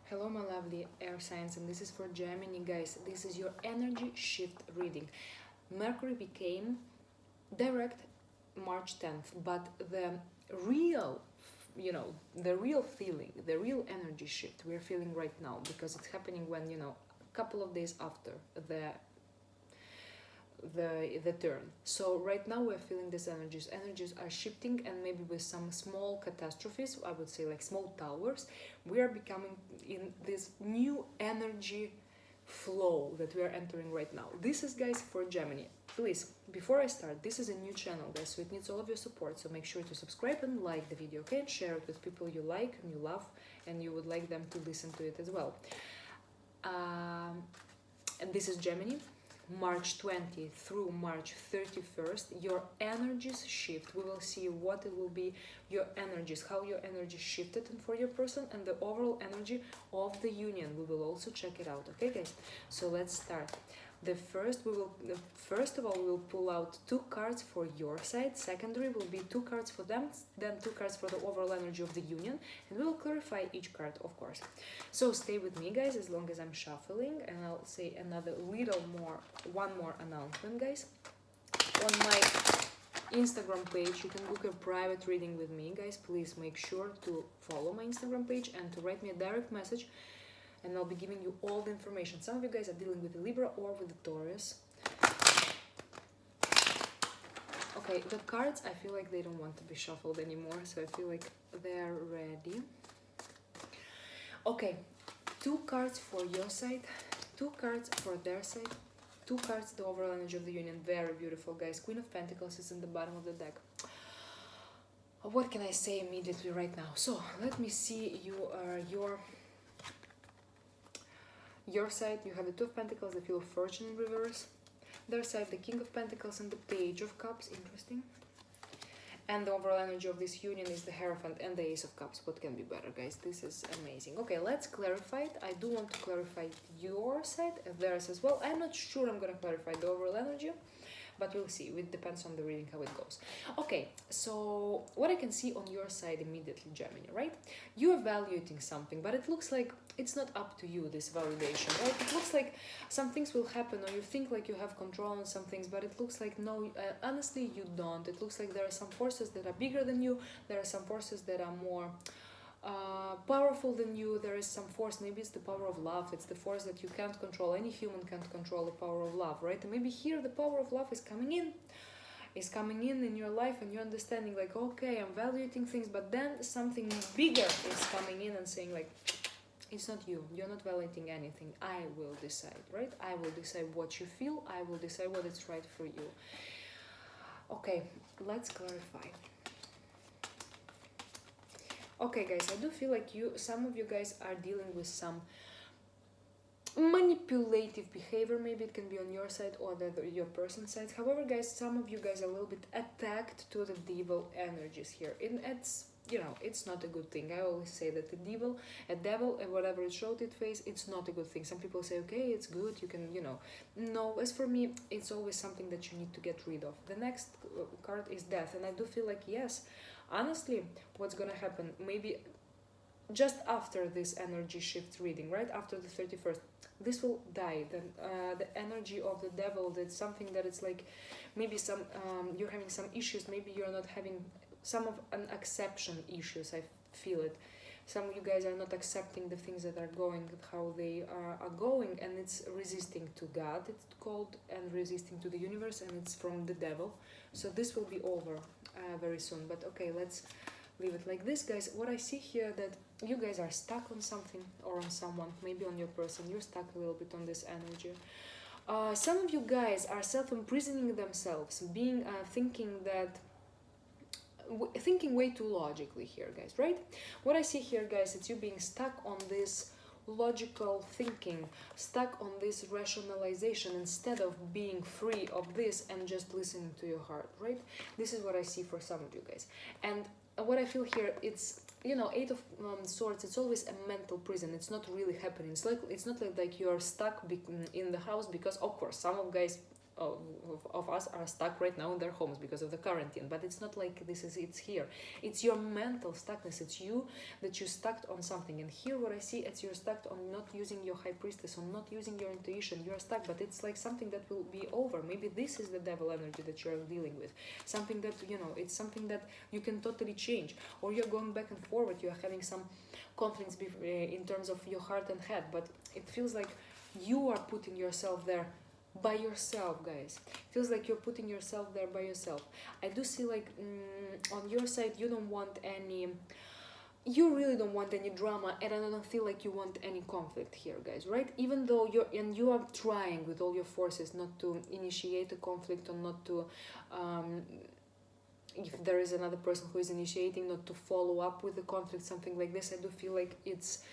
Hello, my lovely air signs, and this is for Gemini, guys. This is your energy shift reading. Mercury became direct March 10th, but the real, the real feeling, the real energy shift we're feeling right now because it's happening when, a couple of days after the turn. So right now we're feeling these energies are shifting, and maybe with some small catastrophes, I would say, like small towers, we are becoming in this new energy flow that we are entering right now. This is, guys, for Gemini. Please, before I start, this is a new channel, guys, so it needs all of your support, so make sure to subscribe and like the video, okay, and share it with people you like and you love and you would like them to listen to it as well. And this is Gemini, March 20th through March 31st. Your energies shift. We will see what it will be, your energies, how your energy shifted and for your person, and the overall energy of the union. We will also check it out, okay, guys? So let's start. First of all, we will pull out 2 cards for your side. Secondary will be 2 cards for them, then 2 cards for the overall energy of the union, and we will clarify each card, of course. So stay with me, guys, as long as I'm shuffling, and I'll say one more announcement, guys. On my Instagram page, you can book a private reading with me, guys. Please make sure to follow my Instagram page and to write me a direct message, and I'll be giving you all the information. Some of you guys are dealing with the Libra or with the Taurus. Okay, the cards, I feel like they don't want to be shuffled anymore, so I feel like they're ready. Okay, 2 cards for your side, 2 cards for their side, 2 cards, the overall energy of the union. Very beautiful, guys. Queen of Pentacles is in the bottom of the deck. What can I say immediately right now? So let me see your side. You have the 2 of Pentacles, the Wheel of Fortune in reverse. Their side, the King of Pentacles and the Page of Cups. Interesting. And the overall energy of this union is the Hierophant and the Ace of Cups. What can be better, guys? This is amazing. Okay, let's clarify it. I do want to clarify your side, theirs as well. I'm not sure I'm going to clarify the overall energy, but we'll see. It depends on the reading how it goes. Okay, so what I can see on your side immediately, Gemini, right? You're evaluating something, but it looks like it's not up to you, this validation, right? It looks like some things will happen, or you think like you have control on some things, but it looks like no, honestly, you don't. It looks like there are some forces that are bigger than you. There are some forces that are more powerful than you. There is some force, maybe it's the power of love. It's the force that you can't control. Any human can't control the power of love, right? And maybe here the power of love is coming in your life, and you're understanding like, okay, I'm evaluating things, but then something bigger is coming in and saying like, it's not you, you're not validating anything. I will decide, right? I will decide what you feel. I will decide what is right for you. Okay, let's clarify. Okay, guys, I do feel like some of you guys are dealing with some manipulative behavior. Maybe it can be on your side or your person's side. However, guys, some of you guys are a little bit attacked to the devil energies here. And it's not a good thing. I always say that a devil, and whatever it showed its face, it's not a good thing. Some people say, okay, it's good, you can, No, as for me, it's always something that you need to get rid of. The next card is death, and I do feel like, yes, honestly, what's gonna happen, maybe just after this energy shift reading, right after the 31st, this will die. The energy of the devil, that's something that it's like, maybe you're having some issues, maybe you're not having some of an acceptance issues. I feel it. Some of you guys are not accepting the things that are going how they are going, and it's resisting to God, it's called, and resisting to the universe, and it's from the devil. So this will be over very soon. But okay, let's leave it like this, guys. What I see here, that you guys are stuck on something or on someone, maybe on your person. You're stuck a little bit on this energy. Some of you guys are self-imprisoning themselves, thinking way too logically here, guys, right? What I see here, guys, it's you being stuck on this logical thinking, stuck on this rationalization, instead of being free of this and just listening to your heart, right? This is what I see for some of you guys. And what I feel here, it's, Eight of Swords, it's always a mental prison. It's not really happening. It's not like you're stuck in the house, because of course some of guys of us are stuck right now in their homes because of the quarantine, but it's not like it's here. It's your mental stuckness. It's you that you're stuck on something. And here what I see, it's you're stuck on not using your high priestess, on not using your intuition. You're stuck, but it's like something that will be over. Maybe this is the devil energy that you're dealing with, something that, you know, it's something that you can totally change, or you're going back and forward. You're having some conflicts in terms of your heart and head, but it feels like you are putting yourself there by yourself, guys. It feels like you're putting yourself there by yourself. I do see like on your side you don't want any, you really don't want any drama, and I don't feel like you want any conflict here, guys, right? Even though you are trying with all your forces not to initiate a conflict, or not to if there is another person who is initiating, not to follow up with the conflict, something like this. I do feel like it's,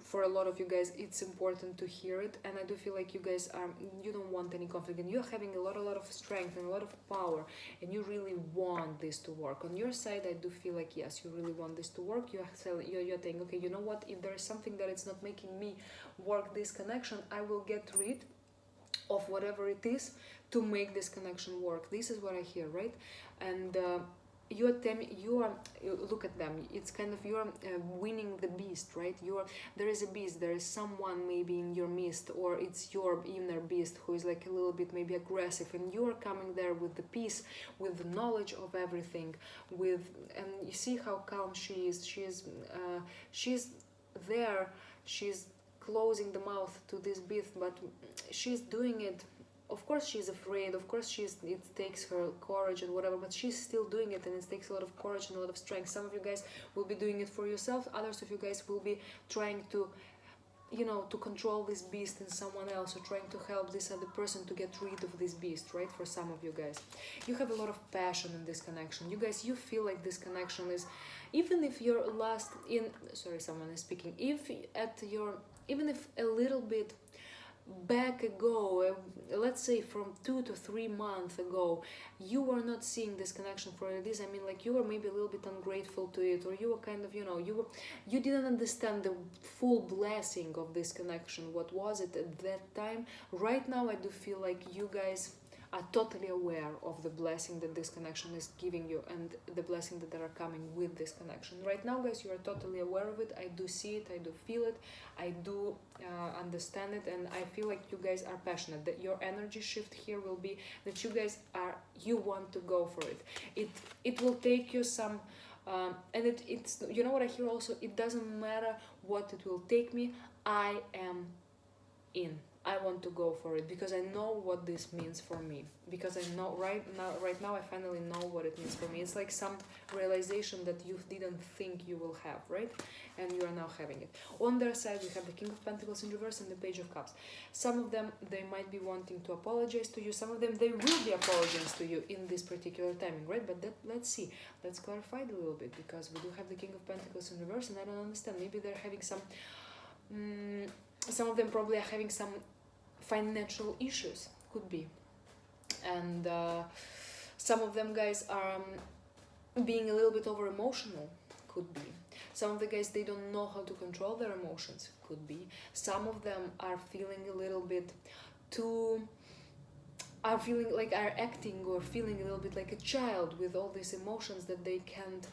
for a lot of you guys, it's important to hear it, and I do feel like you guys are, you don't want any conflict, and you're having a lot of strength and a lot of power, and you really want this to work. On your side, I do feel like, yes, you really want this to work. You're saying, okay, you know what, if there is something that it's not making me work this connection, I will get rid of whatever it is to make this connection work. This is what I hear, right? And you are look at them, it's kind of you're winning the beast, right? There is a beast, there is someone maybe in your midst, or it's your inner beast who is like a little bit maybe aggressive, and you are coming there with the peace, with the knowledge of everything, and you see how calm she is. She's there, she's closing the mouth to this beast, but she's doing it. Of course she's afraid, of course it takes her courage and whatever, but she's still doing it, and it takes a lot of courage and a lot of strength. Some of you guys will be doing it for yourself, others of you guys will be trying to, you know, to control this beast in someone else, or trying to help this other person to get rid of this beast, right? For some of you guys, you have a lot of passion in this connection. You guys, you feel like this connection is, even if you're lost in, sorry, someone is speaking, even if a little bit back ago, let's say from 2 to 3 months ago, you were not seeing this connection for it is. I mean, like, you were maybe a little bit ungrateful to it, or you were kind of, you know, you didn't understand the full blessing of this connection. What was it at that time? Right now, I do feel like you guys are totally aware of the blessing that this connection is giving you, and the blessing that are coming with this connection. Right now, guys, you are totally aware of it. I do see it, I do feel it, I do understand it, and I feel like you guys are passionate, that your energy shift here will be that you guys you want to go for it. It will take you some and it's, you know what I hear also, it doesn't matter what it will take me, I am in. I want to go for it because I know what this means for me. Because I know right now I finally know what it means for me. It's like some realization that you didn't think you will have, right? And you are now having it. On their side, we have the King of Pentacles in reverse and the Page of Cups. Some of them, they might be wanting to apologize to you. Some of them, they will be apologizing to you in this particular timing, right? But let's see. Let's clarify it a little bit, because we do have the King of Pentacles in reverse, and I don't understand. Maybe they're having some of them probably are having some financial issues, could be, and some of them guys are being a little bit over emotional, could be. Some of the guys, they don't know how to control their emotions, could be. Some of them are feeling a little bit are acting or feeling a little bit like a child with all these emotions that they can't,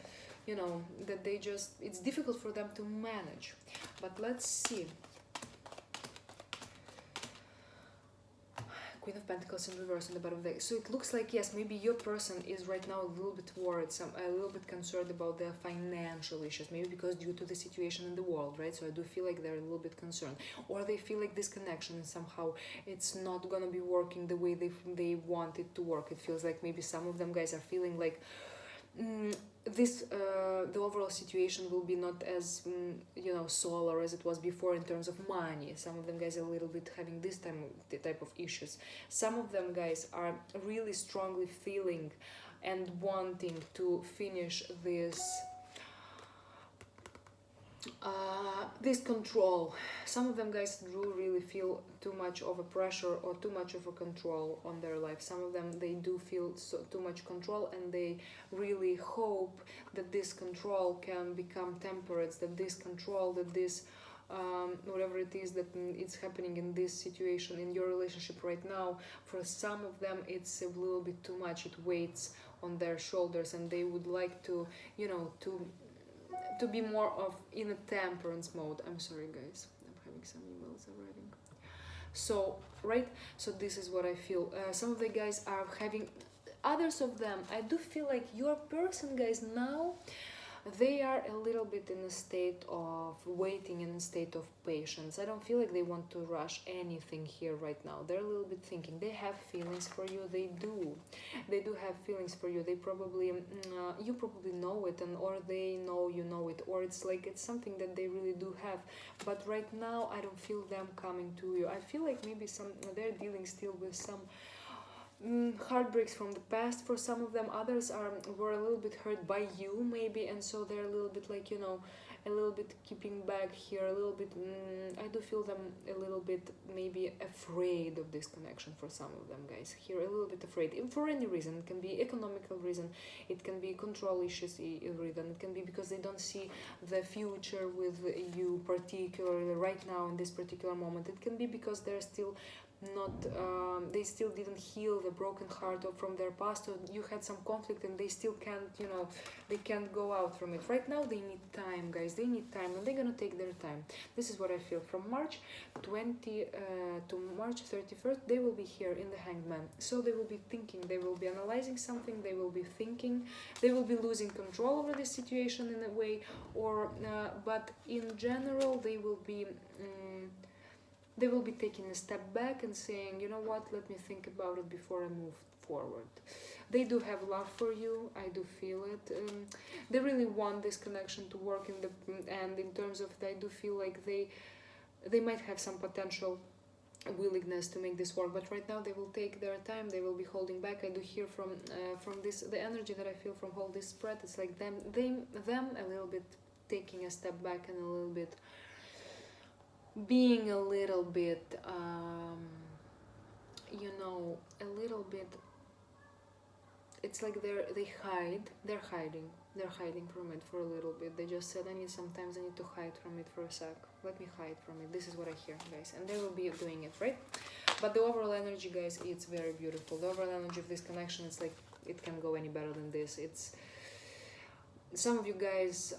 you know, that they just, it's difficult for them to manage. But let's see. Queen of Pentacles in reverse on the bottom of the deck. So it looks like, yes, maybe your person is right now a little bit worried, a little bit concerned about their financial issues, maybe because due to the situation in the world, right? So I do feel like they're a little bit concerned, or they feel like this connection somehow it's not gonna be working the way they want it to work. It feels like maybe some of them guys are feeling like the overall situation will be not as you know, solar as it was before in terms of money. Some of them guys are a little bit having this type of issues. Some of them guys are really strongly feeling and wanting to finish this control. Some of them guys do really feel too much of a pressure or too much of a control on their life. Some of them, they do feel too much control, and they really hope that this control can become temperate, that this control, that this whatever it is that it's happening in this situation in your relationship right now, for some of them it's a little bit too much. It weighs on their shoulders, and they would like to, you know, to be more of in a temperance mode. I'm sorry guys, I'm having some emails arriving. So right, so this is what I feel. Some of the guys are having, others of them, I do feel like your person, guys, now they are a little bit in a state of waiting, in a state of patience. I don't feel like they want to rush anything here right now. They're a little bit thinking. They have feelings for you. They do have feelings for you. They probably you probably know it, and or they know you know it, or it's like it's something that they really do have. But right now I don't feel them coming to you. I feel like maybe they're dealing still with some heartbreaks from the past for some of them. Others were a little bit hurt by you maybe, and so they're a little bit like, you know, a little bit keeping back here, a little bit I do feel them a little bit maybe afraid of this connection for some of them, guys, here a little bit afraid, for any reason. It can be economical reason, it can be control issues reason, it can be because they don't see the future with you particularly right now in this particular moment. It can be because they're still not they still didn't heal the broken heart from their past, or you had some conflict and they still can't, you know, they can't go out from it. Right now they need time, guys, they need time, and they're gonna take their time. This is what I feel. From March 20 to March 31st they will be here in the Hanged Man, so they will be thinking, they will be analyzing something, they will be thinking, they will be losing control over the situation in a way, or but in general they will be taking a step back and saying, you know what, let me think about it before I move forward. They do have love for you, I do feel it. They really want this connection to work and in terms of, I do feel like they might have some potential willingness to make this work, but right now they will take their time, they will be holding back. I do hear from this, the energy that I feel from all this spread, it's like them a little bit taking a step back and a little bit being a little bit you know, a little bit, it's like they're hiding from it for a little bit. They just said, I need to hide from it for a sec, let me hide from it. This is what I hear, guys, and they will be doing it, right? But the overall energy, guys, it's very beautiful. The overall energy of this connection, it's like it can go any better than this. It's some of you guys,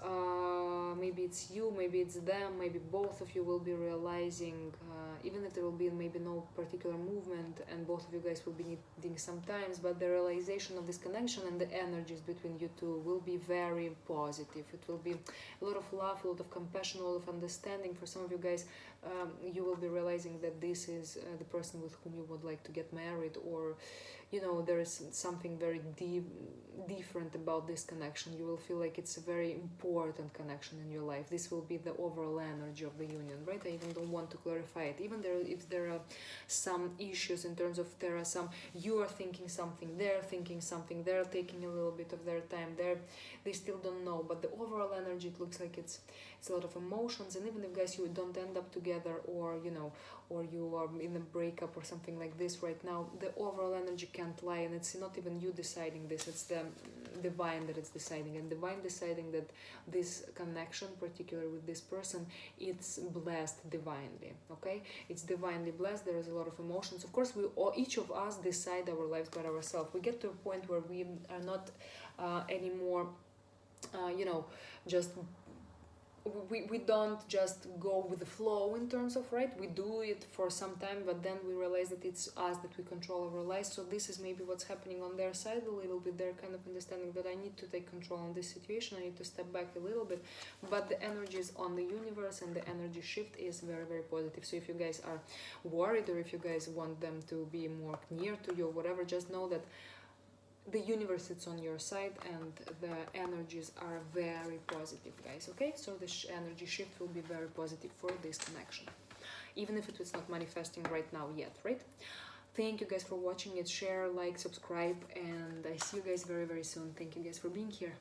maybe it's you, maybe it's them, maybe both of you will be realizing, even if there will be maybe no particular movement and both of you guys will be needing some times, but the realization of this connection and the energies between you two will be very positive. It will be a lot of love, a lot of compassion, a lot of understanding. For some of you guys, you will be realizing that this is the person with whom you would like to get married, or you know, there is something very different about this connection. You will feel like it's a very important connection in your life. This will be the overall energy of the union, right? I even don't want to clarify it. Even if there are some issues in terms of there are some, you are thinking something, they're thinking something, they're taking a little bit of their time, they still don't know, but the overall energy, it looks like it's a lot of emotions. And even if, guys, you don't end up together, or you know, or you are in a breakup or something like this right now, the overall energy can't lie, and it's not even you deciding this, it's the divine that it's deciding, and divine deciding that this connection, particularly with this person, it's blessed divinely, okay? It's divinely blessed. There is a lot of emotions. Of course, each of us decide our lives by ourselves. We get to a point where we are not anymore, you know, just we don't just go with the flow in terms of, right, we do it for some time, but then we realize that it's us that we control our lives. So this is maybe what's happening on their side a little bit. They're kind of understanding that I need to take control on this situation, I need to step back a little bit, but the energy is on the universe and the energy shift is very, very positive. So if you guys are worried, or if you guys want them to be more near to you or whatever, just know that the universe is on your side and the energies are very positive, guys, okay? So the energy shift will be very positive for this connection, even if it is not manifesting right now yet, right? Thank you guys for watching it. Share, like, subscribe, and I see you guys very, very soon. Thank you guys for being here.